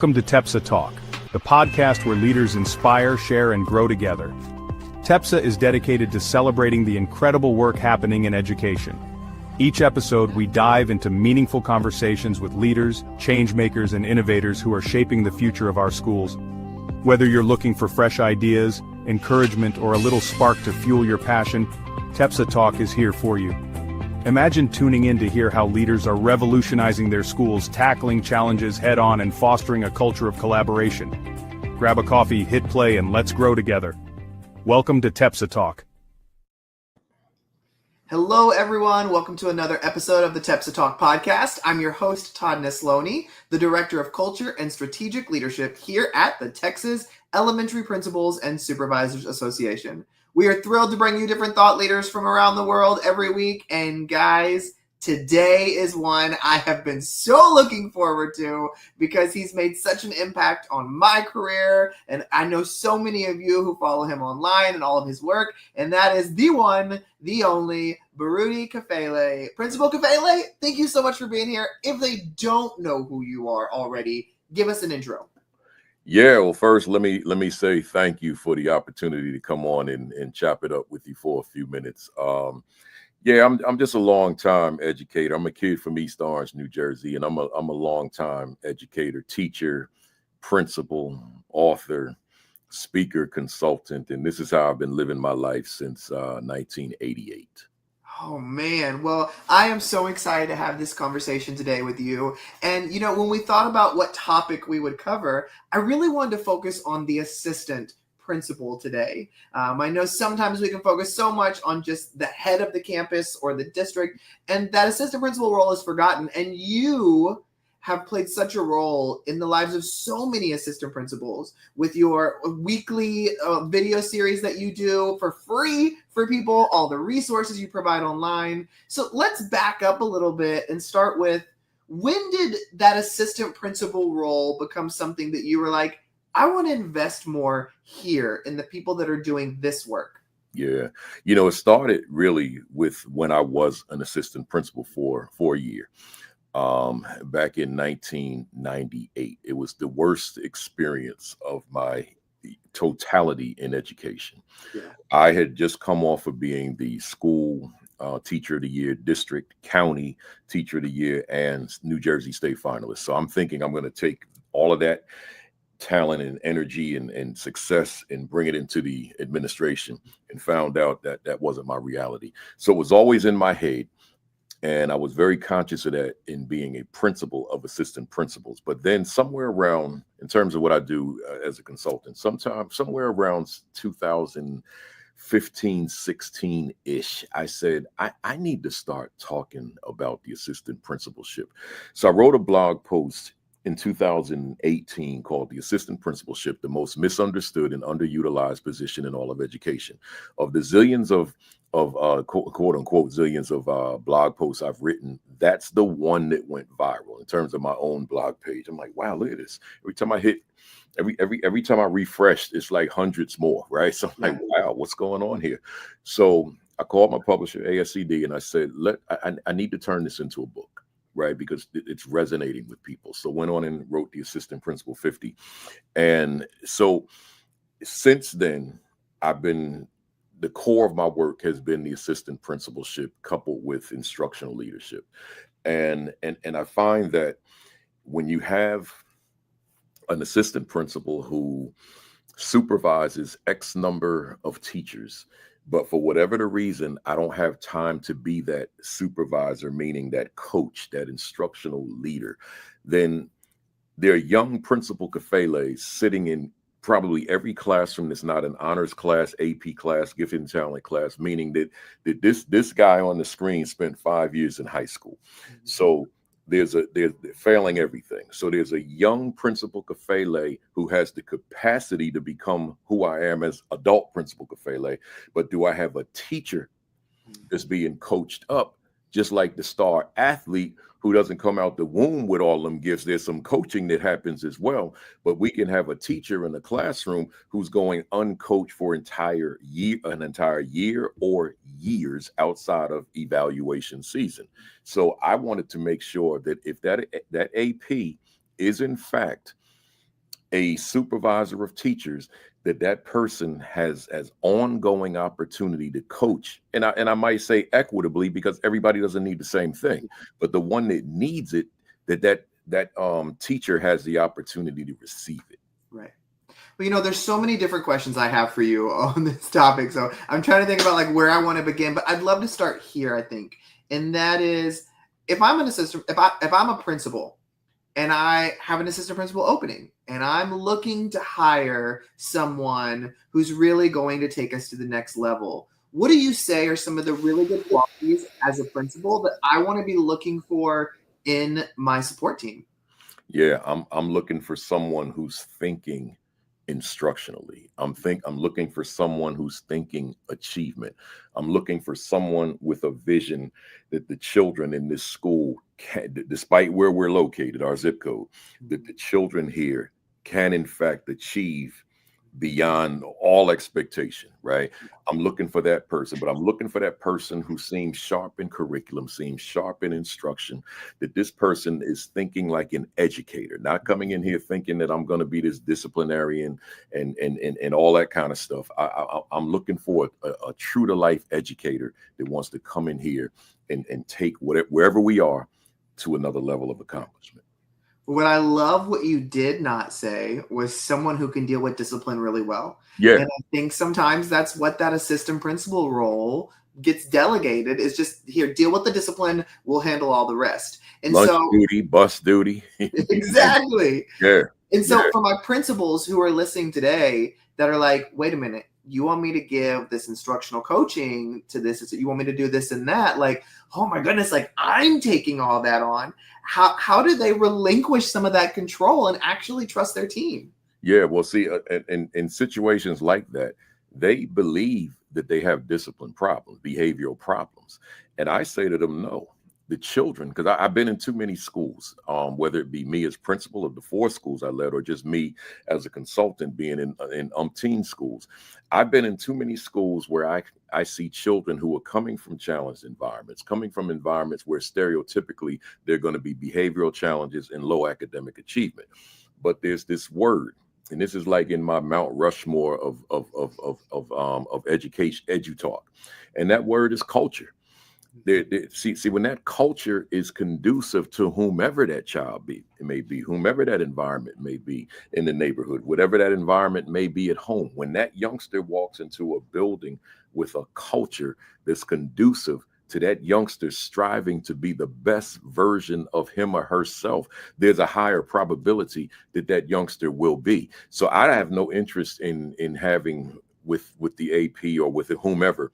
Welcome to TEPSA Talk, the podcast where leaders inspire, share, and grow together. TEPSA is dedicated to celebrating the incredible work happening in education. Each episode, we dive into meaningful conversations with leaders, changemakers, and innovators who are shaping the future of our schools. Whether you're looking for fresh ideas, encouragement, or a little spark to fuel your passion, TEPSA Talk is here for you. Imagine tuning in to hear how leaders are revolutionizing their schools, tackling challenges head-on, and fostering a culture of collaboration. Grab a coffee, hit play, and let's grow together. Welcome to TEPSA Talk. Hello, everyone. Welcome to another episode of the TEPSA Talk Podcast. I'm your host, Todd Neslony, the Director of Culture and Strategic Leadership here at the Texas Elementary Principals and Supervisors Association. We are thrilled to bring you different thought leaders from around the world every week. And guys, today is one I have been so looking forward to because he's made such an impact on my career. And I know so many of you who follow him online and all of his work. And that is the one, the only, Baruti Kafele. Principal Kafele, thank you so much for being here. If they don't know who you are already, give us an intro. Yeah, well, first, let me say thank you for the opportunity to come on and chop it up with you for a few minutes. I'm just a long time educator. I'm a kid from East Orange, New Jersey, and I'm a long time educator, teacher, principal, author, speaker, consultant, and this is how I've been living my life since 1988. Oh, man. Well, I am so excited to have this conversation today with you. And, when we thought about what topic we would cover, I really wanted to focus on the assistant principal today. I know sometimes we can focus so much on just the head of the campus or the district, and that assistant principal role is forgotten. And you have played such a role in the lives of so many assistant principals with your weekly video series that you do for free for people, all the resources you provide online. So let's back up a little bit and start with, when did that assistant principal role become something that you were like, I want to invest more here in the people that are doing this work? Yeah. It started really with when I was an assistant principal for a year. Back in 1998, it was the worst experience of my totality in education. Yeah. I had just come off of being the school teacher of the year, district, county teacher of the year, and New Jersey state finalist. So I'm thinking I'm going to take all of that talent and energy and success and bring it into the administration, and found out that that wasn't my reality. So it was always in my head. And I was very conscious of that in being a principal of assistant principals. But then somewhere around, in terms of what I do as a consultant, somewhere around 2015, 16-ish, I said, I need to start talking about the assistant principalship. So I wrote a blog post in 2018 called "The Assistant Principalship, the Most Misunderstood and Underutilized Position in All of Education." Of the zillions of quote unquote zillions of blog posts I've written, that's the one that went viral in terms of my own blog page. I'm like, wow, look at this. Every time I hit, every time I refreshed, it's like hundreds more, right? So I'm like, wow, what's going on here? So I called my publisher, ASCD, and I said, I need to turn this into a book, right? Because it's resonating with people. So went on and wrote the Assistant Principal 50. And so since then, the core of my work has been the assistant principalship coupled with instructional leadership. And I find that when you have an assistant principal who supervises X number of teachers, but for whatever the reason, I don't have time to be that supervisor, meaning that coach, that instructional leader, then there are young Principal Kafeles sitting in probably every classroom that's not an honors class, AP class, gifted and talent class, meaning that this guy on the screen spent 5 years in high school. Mm-hmm. So they're failing everything. So there's a young Principal Kafele who has the capacity to become who I am as adult Principal Kafele, but do I have a teacher that's being coached up just like the star athlete who doesn't come out the womb with all them gifts? There's some coaching that happens as well, but we can have a teacher in the classroom who's going uncoached for an entire year or years outside of evaluation season. So I wanted to make sure that if that AP is in fact a supervisor of teachers, that person has ongoing opportunity to coach, and I might say equitably, because everybody doesn't need the same thing, but the one that needs it, that teacher has the opportunity to receive it. Right. Well, there's so many different questions I have for you on this topic, so I'm trying to think about like where I want to begin, but I'd love to start here, I think, and that is, if I'm an assistant, if I'm a principal and I have an assistant principal opening and I'm looking to hire someone who's really going to take us to the next level, what do you say are some of the really good qualities as a principal that I want to be looking for in my support team? Yeah, I'm looking for someone who's thinking instructionally. I'm looking for someone who's thinking achievement. I'm looking for someone with a vision that the children in this school can, despite where we're located, our zip code, that the children here can in fact achieve beyond all expectation, right? I'm looking for that person, but I'm looking for that person who seems sharp in curriculum, seems sharp in instruction, that this person is thinking like an educator, not coming in here thinking that I'm going to be this disciplinarian and all that kind of stuff. I'm looking for a true to life educator that wants to come in here and take wherever we are to another level of accomplishment. What I love what you did not say was someone who can deal with discipline really well. Yeah. And I think sometimes that's what that assistant principal role gets delegated, is just here, deal with the discipline, we'll handle all the rest. And lunch so duty, bus duty. exactly. Yeah. And so for my principals who are listening today that are like, wait a minute, you want me to give this instructional coaching to this? You want me to do this and that? Like, oh my goodness, like I'm taking all that on. How do they relinquish some of that control and actually trust their team? Yeah, well, see, in situations like that, they believe that they have discipline problems, behavioral problems. And I say to them, no. The children, because I've been in too many schools, whether it be me as principal of the 4 schools I led, or just me as a consultant being in umpteen schools. I've been in too many schools where I see children who are coming from challenged environments, coming from environments where stereotypically they're going to be behavioral challenges and low academic achievement. But there's this word, and this is like in my Mount Rushmore of education, edu-talk, and that word is culture. See, when that culture is conducive to whomever that child may be, whomever that environment may be in the neighborhood, whatever that environment may be at home, when that youngster walks into a building with a culture that's conducive to that youngster striving to be the best version of him or herself, there's a higher probability that that youngster will be. So I have no interest in having with the AP or with whomever,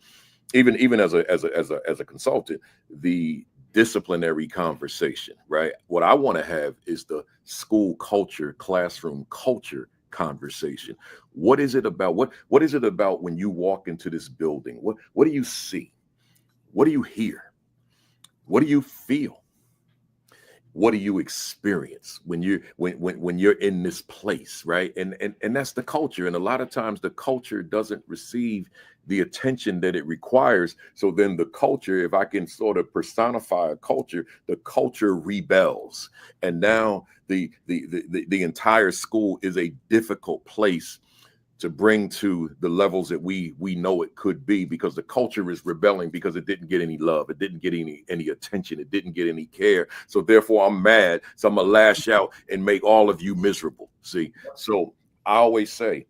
even as a consultant, the disciplinary conversation, right? What I want to have is the school culture, classroom culture conversation. What is it about? What is it about when you walk into this building? What do you see? What do you hear? What do you feel? What do you experience when you're in this place, right? And that's the culture. And a lot of times the culture doesn't receive the attention that it requires. So then the culture, if I can sort of personify a culture, the culture rebels. And now the entire school is a difficult place to bring to the levels that we know it could be, because the culture is rebelling because it didn't get any love. It didn't get any attention. It didn't get any care. So therefore I'm mad. So I'm gonna lash out and make all of you miserable. See, so I always say,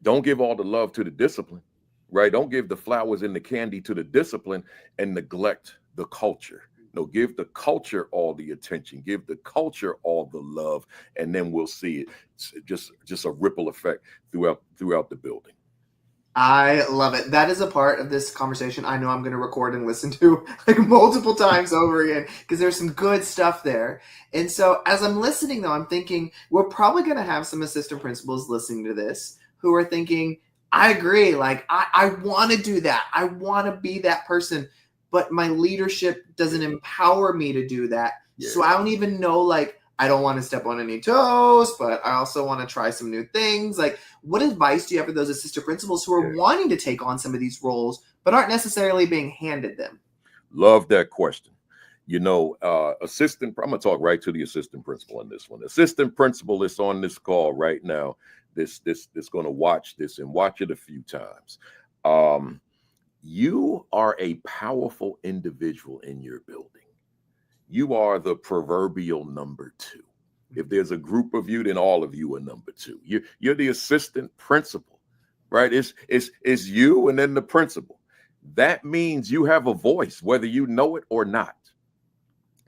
don't give all the love to the discipline, right? Don't give the flowers and the candy to the discipline and neglect the culture. No, give the culture all the attention, give the culture all the love, and then we'll see it. It's just a ripple effect throughout the building. I love it. That is a part of this conversation I know I'm going to record and listen to like multiple times over again, because there's some good stuff there. And so as I'm listening, though, I'm thinking we're probably going to have some assistant principals listening to this who are thinking, I agree. Like, I want to do that. I want to be that person, but my leadership doesn't empower me to do that. Yeah. So I don't even know, like, I don't want to step on any toes, but I also want to try some new things. Like, what advice do you have for those assistant principals who are wanting to take on some of these roles, but aren't necessarily being handed them? Love that question. Assistant, I'm going to talk right to the assistant principal on this one. Assistant principal is on this call right now. This going to watch this and watch it a few times. You are a powerful individual in your building. You are the proverbial number 2. If there's a group of you, then all of you are number 2. You're the assistant principal, right? It's you and then the principal. That means you have a voice, whether you know it or not.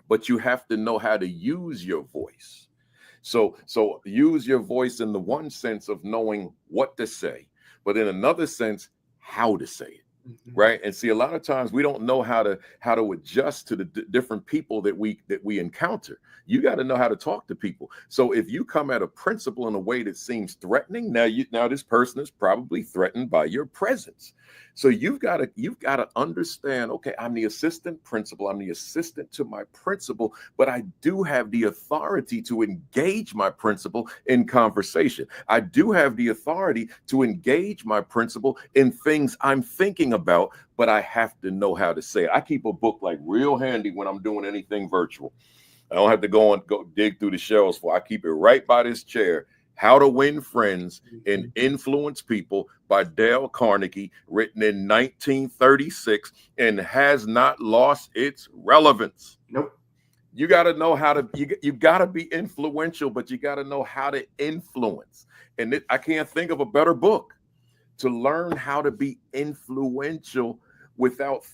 But you have to know how to use your voice. So use your voice in the one sense of knowing what to say, but in another sense, how to say it. Right. And see, a lot of times we don't know how to adjust to the different people that we encounter. You got to know how to talk to people. So if you come at a principal in a way that seems threatening, now this person is probably threatened by your presence. So you've got to understand, okay, I'm the assistant principal. I'm the assistant to my principal, but I do have the authority to engage my principal in conversation. I do have the authority to engage my principal in things I'm thinking about, but I have to know how to say it. I keep a book like real handy when I'm doing anything virtual. I don't have to go dig through the shelves for. I keep it right by this chair. How to Win Friends and Influence People by Dale Carnegie, written in 1936 and has not lost its relevance. Nope. You got to know how to, you got to be influential, but you got to know how to influence. And I can't think of a better book to learn how to be influential without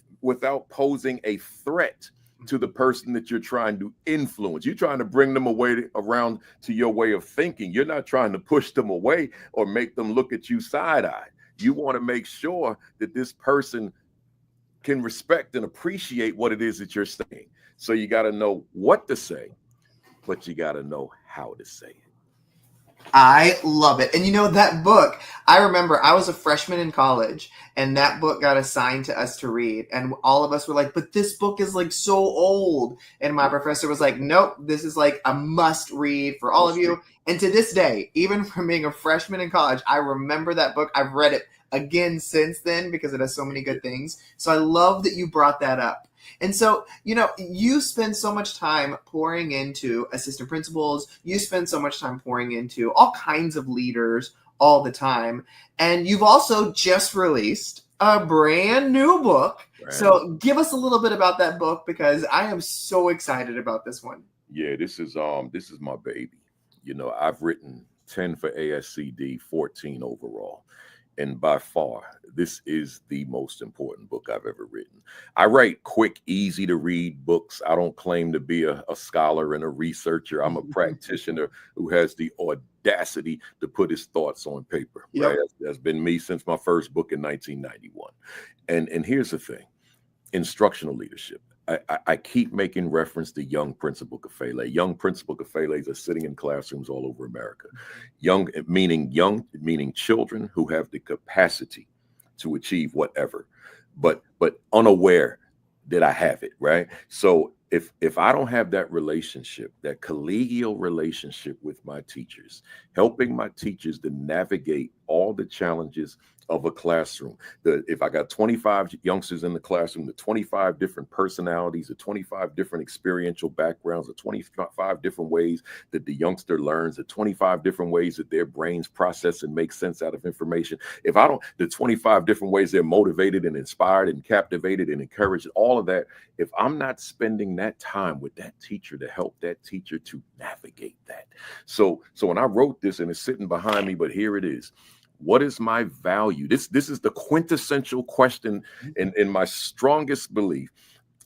posing a threat to the person that you're trying to influence. You're trying to bring them around to your way of thinking. You're not trying to push them away or make them look at you side-eyed. You want to make sure that this person can respect and appreciate what it is that you're saying. So you got to know what to say, but you got to know how to say it. I love it. And that book, I remember I was a freshman in college and that book got assigned to us to read. And all of us were like, but this book is like so old. And my professor was like, nope, this is like a must read for all of you. And to this day, even from being a freshman in college, I remember that book. I've read it again since then because it has so many good things. So I love that you brought that up. And so, you spend so much time pouring into assistant principals. You spend so much time pouring into all kinds of leaders all the time. And you've also just released a brand new book. Right. So give us a little bit about that book because I am so excited about this one. Yeah, this is my baby. I've written 10 for ASCD, 14 overall. And by far, this is the most important book I've ever written. I write quick, easy to read books. I don't claim to be a scholar and a researcher. I'm a practitioner who has the audacity to put his thoughts on paper. Yep. Right? That's been me since my first book in 1991. And here's the thing, instructional leadership. I keep making reference to young Principal Kafele. Young Principal Kafeles are sitting in classrooms all over America. Young meaning children who have the capacity to achieve whatever, but unaware that I have it, right? So if I don't have that relationship, that collegial relationship with my teachers, helping my teachers to navigate all the challenges of a classroom. If I got 25 youngsters in the classroom, the 25 different personalities, the 25 different experiential backgrounds, the 25 different ways that the youngster learns, the 25 different ways that their brains process and make sense out of information. The 25 different ways they're motivated and inspired and captivated and encouraged, all of that, if I'm not spending that time with that teacher to help that teacher to navigate that. So when I wrote this, and it's sitting behind me, but here it is. What is my value? This is the quintessential question in my strongest belief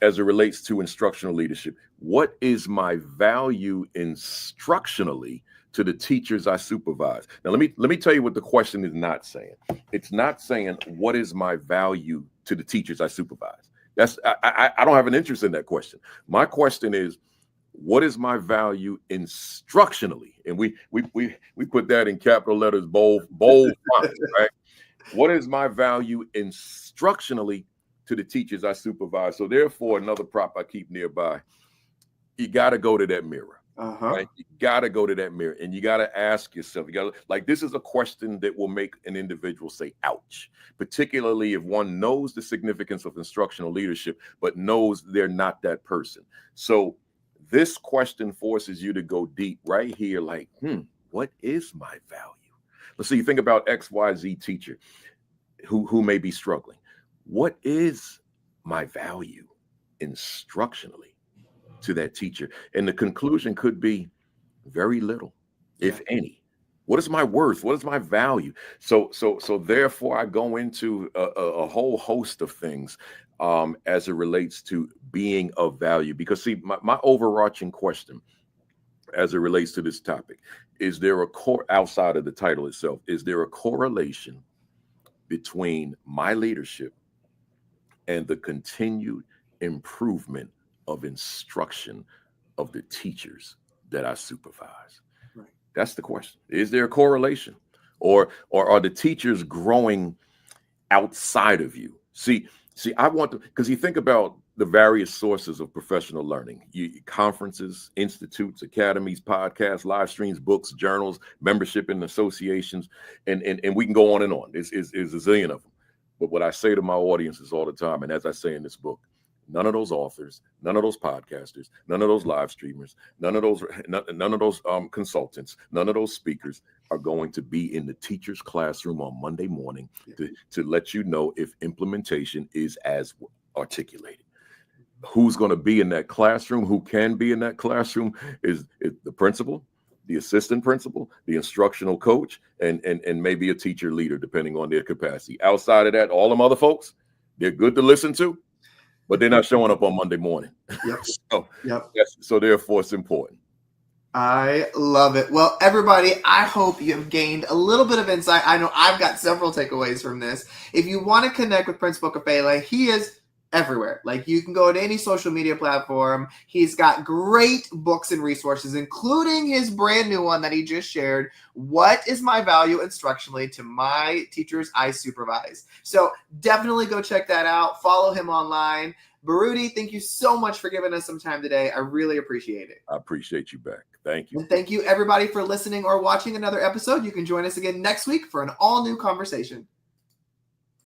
as it relates to instructional leadership. What is my value instructionally to the teachers I supervise? Now, let me tell you what the question is not saying. It's not saying, what is my value to the teachers I supervise? I don't have an interest in that question. My question is, what is my value instructionally? And we put that in capital letters, bold font, right? What is my value instructionally to the teachers I supervise? So therefore, another prop I keep nearby, you got to go to that mirror. Right? You got to go to that mirror and you got to ask yourself, this is a question that will make an individual say, ouch, particularly if one knows the significance of instructional leadership, but knows they're not that person. So this question forces you to go deep right here. Like, what is my value? Let's see, you think about XYZ teacher who may be struggling. What is my value instructionally to that teacher? And the conclusion could be very little, if any. What is my worth? What is my value? So therefore I go into a whole host of things as it relates to being of value. Because see, my overarching question as it relates to this topic, is there outside of the title itself, is there a correlation between my leadership and the continued improvement of instruction of the teachers that I supervise? Right. That's the question. Is there a correlation, or are the teachers growing outside of you? See, I want to, because you think about the various sources of professional learning, conferences, institutes, academies, podcasts, live streams, books, journals, membership in associations, and we can go on and on. There's a zillion of them. But what I say to my audiences all the time, and as I say in this book, none of those authors, none of those podcasters, none of those live streamers, none of those consultants, none of those speakers are going to be in the teacher's classroom on Monday morning to let you know if implementation is as articulated. Who's going to be in that classroom? Who can be in that classroom is the principal, the assistant principal, the instructional coach, and maybe a teacher leader, depending on their capacity. Outside of that, all them other folks, they're good to listen to, but they're not showing up on Monday morning. So therefore, it's important. I love it. Well, everybody, I hope you have gained a little bit of insight. I know I've got several takeaways from this. If you want to connect with Principal Kafele, he is everywhere. Like, you can go to any social media platform. He's got great books and resources, including his brand new one that he just shared, What is My Value Instructionally to My Teachers I Supervise? So definitely go check that out. Follow him online. Baruti, thank you so much for giving us some time today. I really appreciate it. I appreciate you back. Thank you. And thank you, everybody, for listening or watching another episode. You can join us again next week for an all-new conversation.